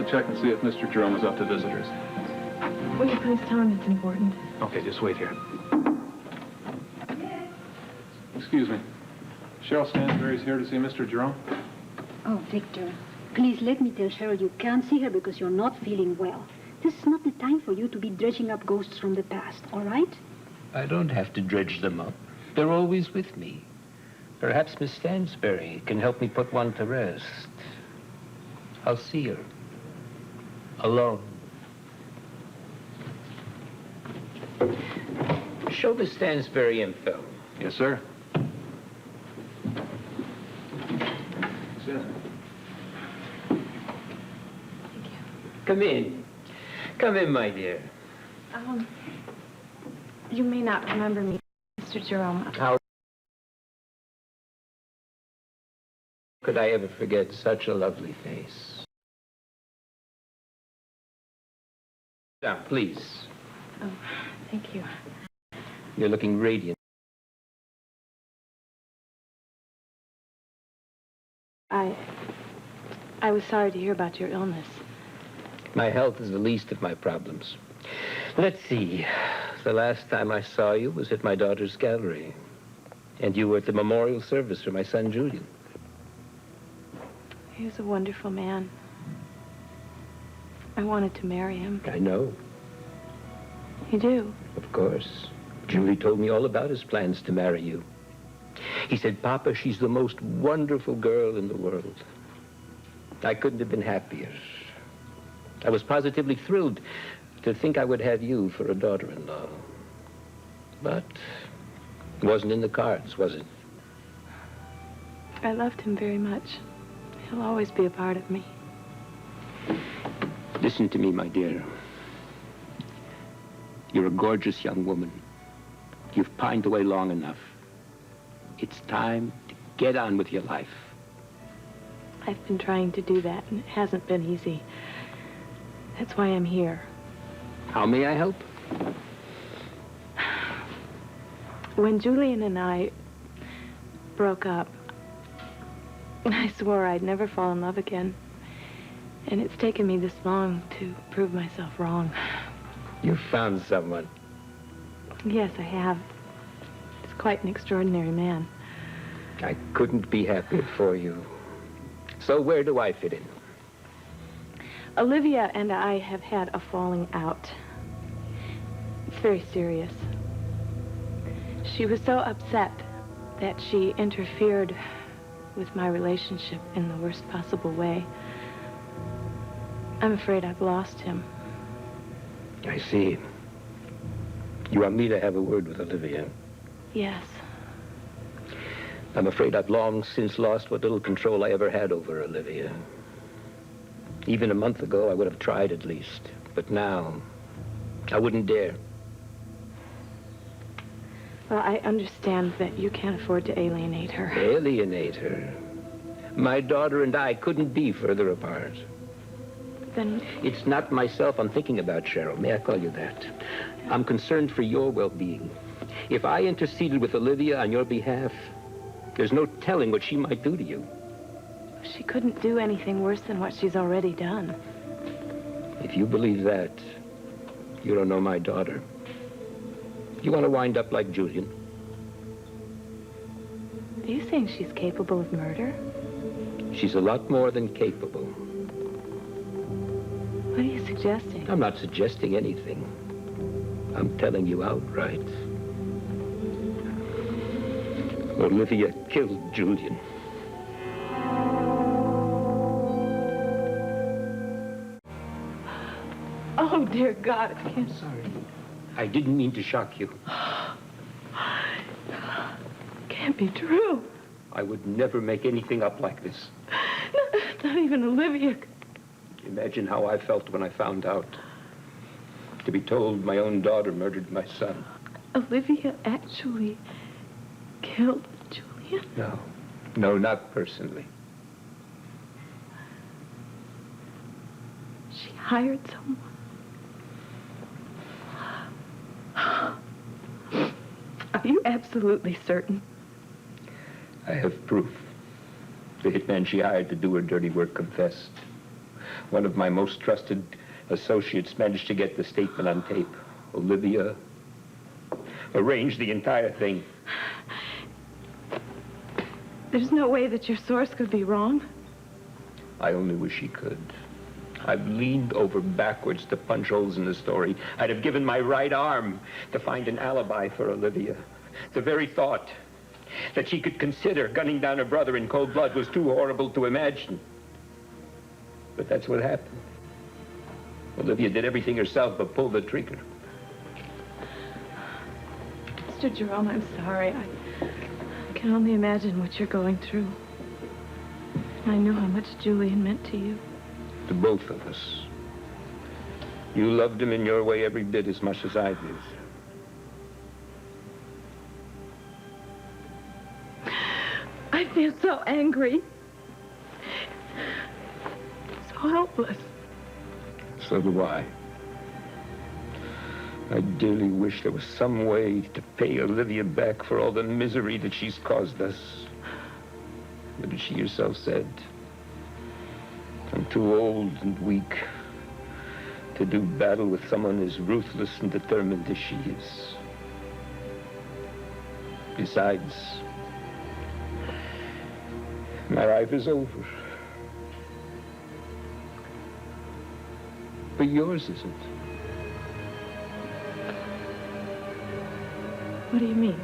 to check and see if Mr. Jerome is up to visitors. Will you please tell him it's important? Okay, just wait here. Excuse me. Cheryl Stansbury's here to see Mr. Jerome. Oh, Victor, please let me tell Cheryl you can't see her because you're not feeling well. This is not the time for you to be dredging up ghosts from the past, all right? I don't have to dredge them up. They're always with me. Perhaps Miss Stansbury can help me put one to rest. I'll see her. Alone. Show Miss Stansbury in, Phil. Yes, sir. Sit. Come in. Come in, my dear. You may not remember me, Mr. Jerome. How could I ever forget such a lovely face? Now, please. Oh, thank you. You're looking radiant. I was sorry to hear about your illness. My health is the least of my problems. Let's see. The last time I saw you was at my daughter's gallery. And you were at the memorial service for my son, Julian. He was a wonderful man. I wanted to marry him. I know. You do? Of course. Julie told me all about his plans to marry you. He said, Papa, she's the most wonderful girl in the world. I couldn't have been happier. I was positively thrilled to think I would have you for a daughter-in-law. But it wasn't in the cards, was it? I loved him very much. He'll always be a part of me. Listen to me, my dear. You're a gorgeous young woman. You've pined away long enough. It's time to get on with your life. I've been trying to do that, and it hasn't been easy. That's why I'm here. How may I help? When Julian and I broke up, I swore I'd never fall in love again. And it's taken me this long to prove myself wrong. You found someone. Yes, I have. He's quite an extraordinary man. I couldn't be happier for you. So where do I fit in? Olivia and I have had a falling out. It's very serious. She was so upset that she interfered with my relationship in the worst possible way. I'm afraid I've lost him. I see. You want me to have a word with Olivia? Yes. I'm afraid I've long since lost what little control I ever had over Olivia. Even a month ago, I would have tried at least. But now, I wouldn't dare. Well, I understand that you can't afford to alienate her. Alienate her? My daughter and I couldn't be further apart. Then... It's not myself I'm thinking about, Cheryl. May I call you that? I'm concerned for your well-being. If I interceded with Olivia on your behalf, there's no telling what she might do to you. She couldn't do anything worse than what she's already done. If you believe that, you don't know my daughter. You want to wind up like Julian? Are you saying she's capable of murder? She's a lot more than capable. What are you suggesting? I'm not suggesting anything. I'm telling you outright. Olivia killed Julian. Oh, dear God. I'm sorry. I didn't mean to shock you. Can't be true. I would never make anything up like this. Not even Olivia. Imagine how I felt when I found out. To be told my own daughter murdered my son. Olivia actually killed Julian? No. No, not personally. She hired someone. Are you absolutely certain? I have proof. The hitman she hired to do her dirty work confessed. One of my most trusted associates managed to get the statement on tape. Olivia arranged the entire thing. There's no way that your source could be wrong. I only wish he could. I've leaned over backwards to punch holes in the story. I'd have given my right arm to find an alibi for Olivia. The very thought that she could consider gunning down her brother in cold blood was too horrible to imagine. But that's what happened. Olivia did everything herself but pull the trigger. Mr. Jerome, I'm sorry. I can only imagine what you're going through. I know how much Julian meant to you. To both of us. You loved him in your way every bit as much as I did. I feel so angry. So helpless. So do I. I dearly wish there was some way to pay Olivia back for all the misery that she's caused us. But as she herself said, I'm too old and weak to do battle with someone as ruthless and determined as she is. Besides, my life is over. But yours isn't. What do you mean?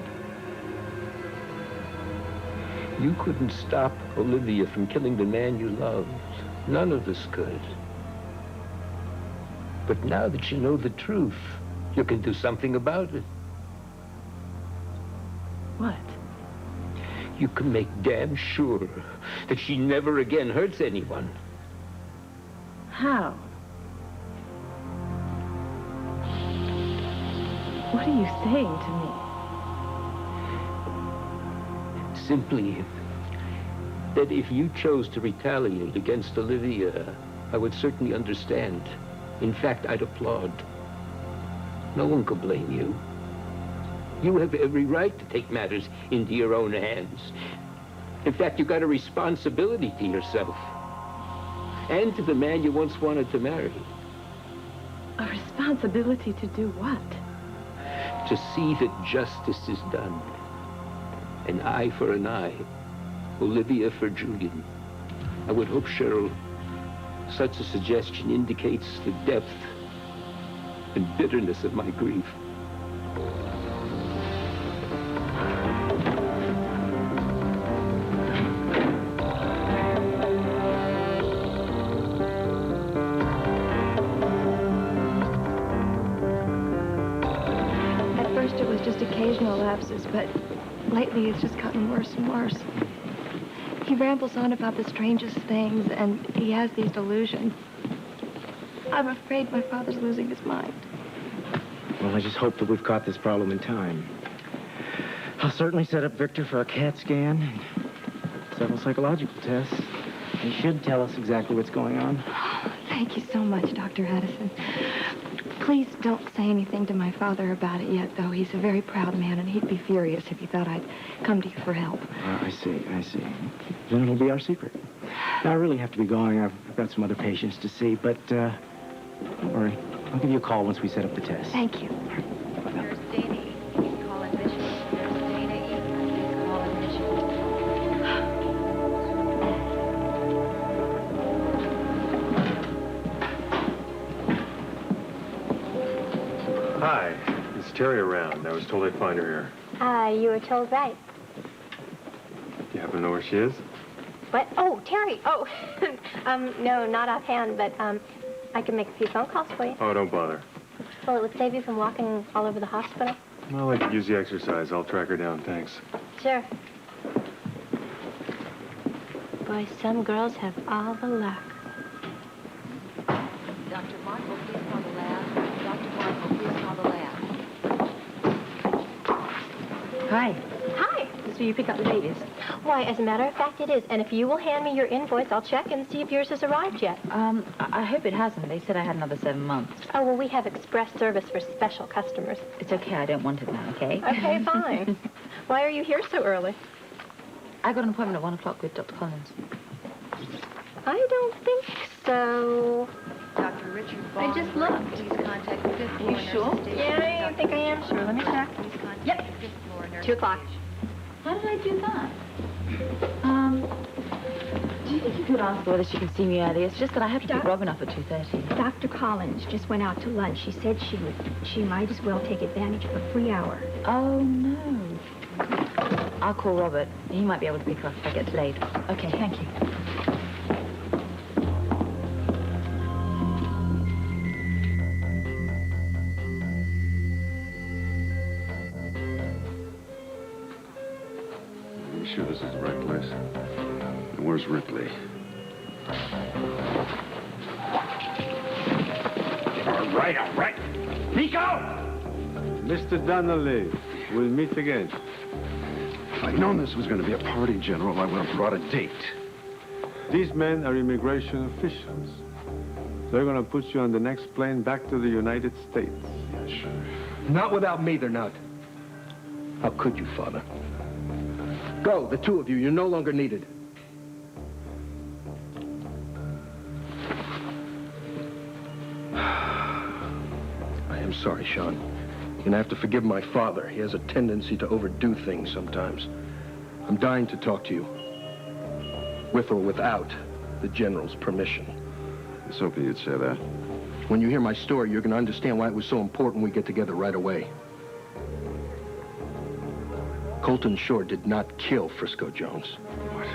You couldn't stop Olivia from killing the man you loved. None of us could. But now that you know the truth, you can do something about it. What? You can make damn sure that she never again hurts anyone. How? What are you saying to me? Simply that if you chose to retaliate against Olivia, I would certainly understand. In fact, I'd applaud. No one could blame you. You have every right to take matters into your own hands. In fact, you've got a responsibility to yourself and to the man you once wanted to marry. A responsibility to do what? To see that justice is done. An eye for an eye. Olivia for Julian. I would hope, Cheryl, such a suggestion indicates the depth and bitterness of my grief. At first it was just occasional lapses, but lately it's just gotten worse and worse. He rambles on about the strangest things, and he has these delusions. I'm afraid my father's losing his mind. Well, I just hope that we've caught this problem in time. I'll certainly set up Victor for a CAT scan and several psychological tests. He should tell us exactly what's going on. Thank you so much, Dr. Addison. Please don't say anything to my father about it yet, though. He's a very proud man, and he'd be furious if he thought I'd come to you for help. I see. Then it'll be our secret. Now, I really have to be going. I've got some other patients to see, but don't worry. I'll give you a call once we set up the test. Thank you. Nurse Dana, please call admission. Nurse Dana, please call admission. Hi, is Terry around? I was told I'd find her here. You were told right. Do you happen to know where she is? What? Oh, Terry. Oh, no, not offhand, but I can make a few phone calls for you. Oh, don't bother. Well, it would save you from walking all over the hospital. Well, I could use the exercise. I'll track her down, thanks. Sure. Boy, some girls have all the luck. Dr. Marco, please call the lab. Dr. Marco, please call the lab. Hi. Hi. So you pick up the babies? Why, as a matter of fact, it is. And if you will hand me your invoice, I'll check and see if yours has arrived yet. I hope it hasn't. They said I had another 7 months. Oh, well, we have express service for special customers. It's okay. I don't want it now, okay? Okay, fine. Why are you here so early? I got an appointment at 1 o'clock with Dr. Collins. I don't think So, Dr. Richard I Bond. just looked. Please contact the fifth floor You sure? nurse station. Yeah, I think I am sure. Let me check. Please contact Yep. the fifth floor nurse 2 o'clock. station. How did I do that? Do you think you could ask her whether she can see me early? It's just that I have to pick Robin up at 2:30. Dr. Collins just went out to lunch. She said she might as well take advantage of a free hour. Oh, no. I'll call Robert. He might be able to pick her up if I get delayed. Okay, thank you. Are you sure this is the right place? And where's Ripley? All right. Nico! Mr. Donnelly, we'll meet again. If I'd known this was going to be a party, General, I would have brought a date. These men are immigration officials. They're going to put you on the next plane back to the United States. Yeah, sure. Not without me, they're not. How could you, Father? Go, the two of you. You're no longer needed. I am sorry, Sean. You're gonna have to forgive my father. He has a tendency to overdo things sometimes. I'm dying to talk to you. With or without the General's permission. I was hoping you'd say that. When you hear my story, you're gonna understand why it was so important we get together right away. Colton Shore did not kill Frisco Jones. What?